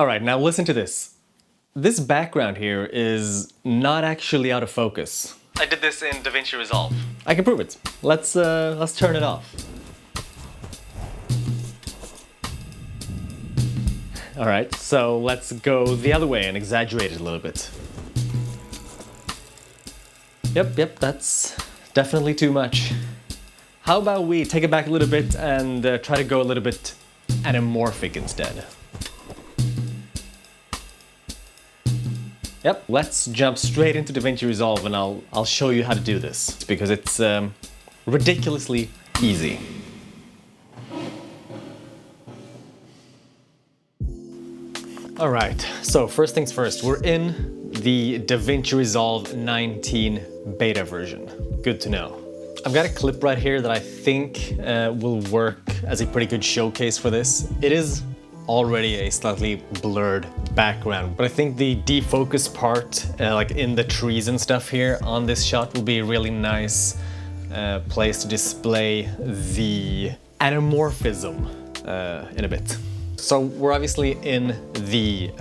All right, now listen to this. This background here is not actually out of focus. I did this in DaVinci Resolve. I can prove it. Let's turn it off. All right, so let's go the other way and exaggerate it a little bit. Yep, that's definitely too much. How about we take it back a little bit and try to go a little bit anamorphic instead. Yep, let's jump straight into DaVinci Resolve and I'll show you how to do this because it's ridiculously easy. All right, so first things first, we're in the DaVinci Resolve 19 beta version. Good to know. I've got a clip right here that I think will work as a pretty good showcase for this. It is already a slightly blurred background, but I think the defocus part, like in the trees and stuff here on this shot, will be a really nice place to display the anamorphism in a bit. So we're obviously in the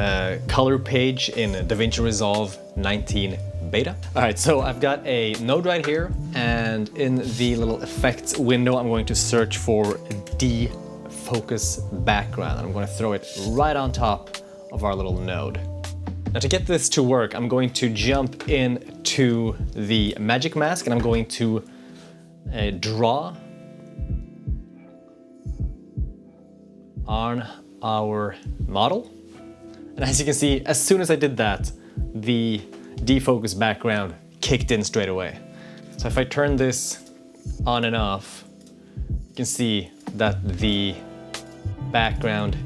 color page in DaVinci Resolve 19 beta. All right, so I've got a node right here, and in the little effects window, I'm going to search for Defocus Background. I'm going to throw it right on top of our little node. Now to get this to work, I'm going to jump into the magic mask and I'm going to draw on our model. And as you can see, as soon as I did that, the defocus background kicked in straight away. So if I turn this on and off, you can see that the background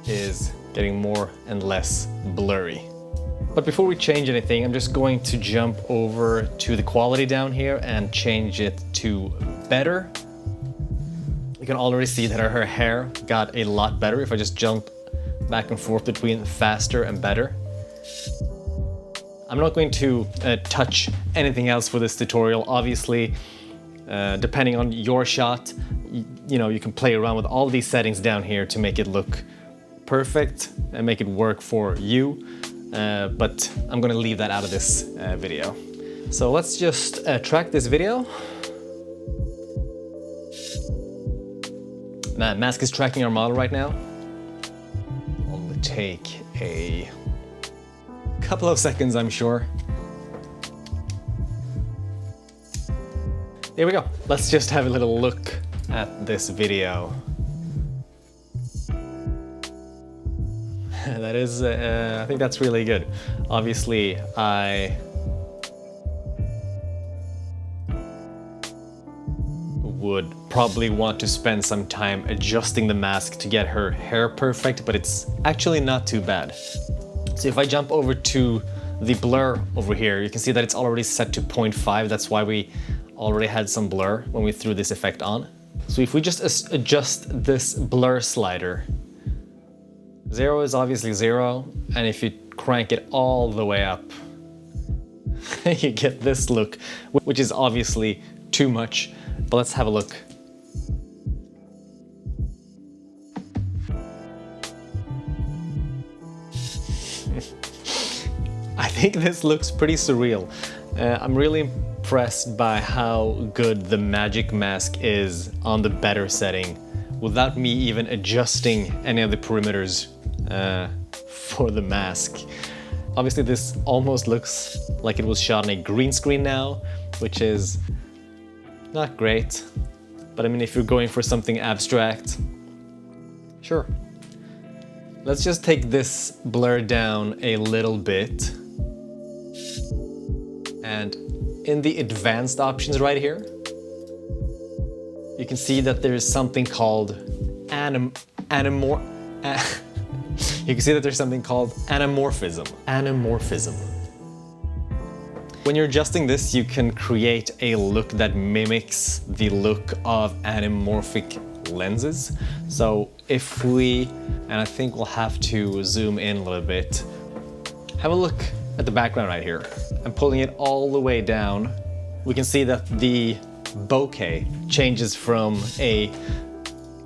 is getting more and less blurry. But before we change anything, I'm just going to jump over to the quality down here and change it to better. You can already see that her hair got a lot better if I just jump back and forth between faster and better. I'm not going to touch anything else for this tutorial. Obviously, depending on your shot, you know, you can play around with all these settings down here to make it look perfect and make it work for you. But I'm gonna leave that out of this video. So let's just track this video. Mask is tracking our model right now. Only take a couple of seconds, I'm sure. There we go. Let's just have a little look at this video. That is, I think that's really good. Obviously, I would probably want to spend some time adjusting the mask to get her hair perfect, but it's actually not too bad. So if I jump over to the blur over here, you can see that it's already set to 0.5. That's why we already had some blur when we threw this effect on. So if we just adjust this blur slider, 0 is obviously 0, and if you crank it all the way up, you get this look, which is obviously too much. But let's have a look. I think this looks pretty surreal. I'm really impressed by how good the magic mask is on the better setting without me even adjusting any of the perimeters for the mask. Obviously this almost looks like it was shot on a green screen now, which is not great. But I mean, if you're going for something abstract, sure. Let's just take this blur down a little bit. And in the advanced options right here, you can see that there's something called you can see that there's something called anamorphism. When you're adjusting this, you can create a look that mimics the look of anamorphic lenses. So if we, and I think we'll have to zoom in a little bit, have a look at the background right here. I'm pulling it all the way down. We can see that the bokeh changes from a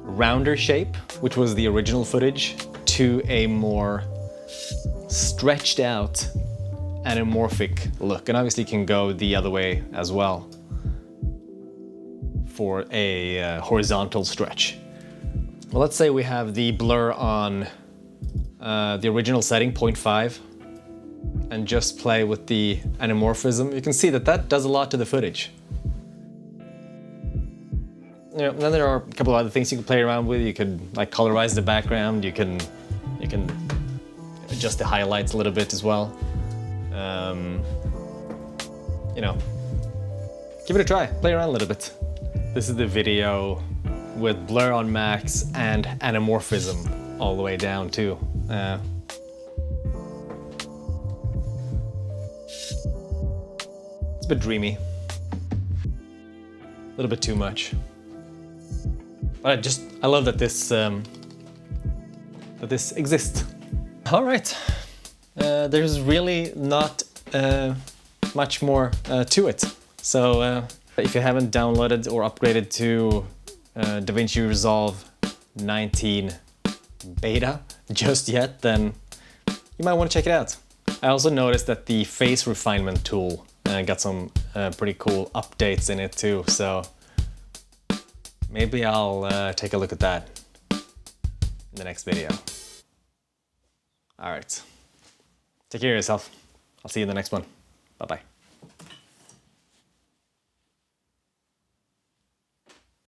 rounder shape, which was the original footage, to a more stretched out anamorphic look. And obviously you can go the other way as well for a horizontal stretch. Well, let's say we have the blur on the original setting, 0.5, and just play with the anamorphism. You can see that that does a lot to the footage. You know, then there are a couple of other things you can play around with. You could like colorize the background. You can adjust the highlights a little bit as well. You know, give it a try. Play around a little bit. This is the video with blur on max and anamorphism all the way down too. It's a bit dreamy. A little bit too much. But I love that this exists. All right, there's really not much more to it. So if you haven't downloaded or upgraded to DaVinci Resolve 19 beta just yet, then you might want to check it out. I also noticed that the face refinement tool got some pretty cool updates in it too, so maybe I'll take a look at that in the next video. All right, take care of yourself. I'll see you in the next one. Bye-bye.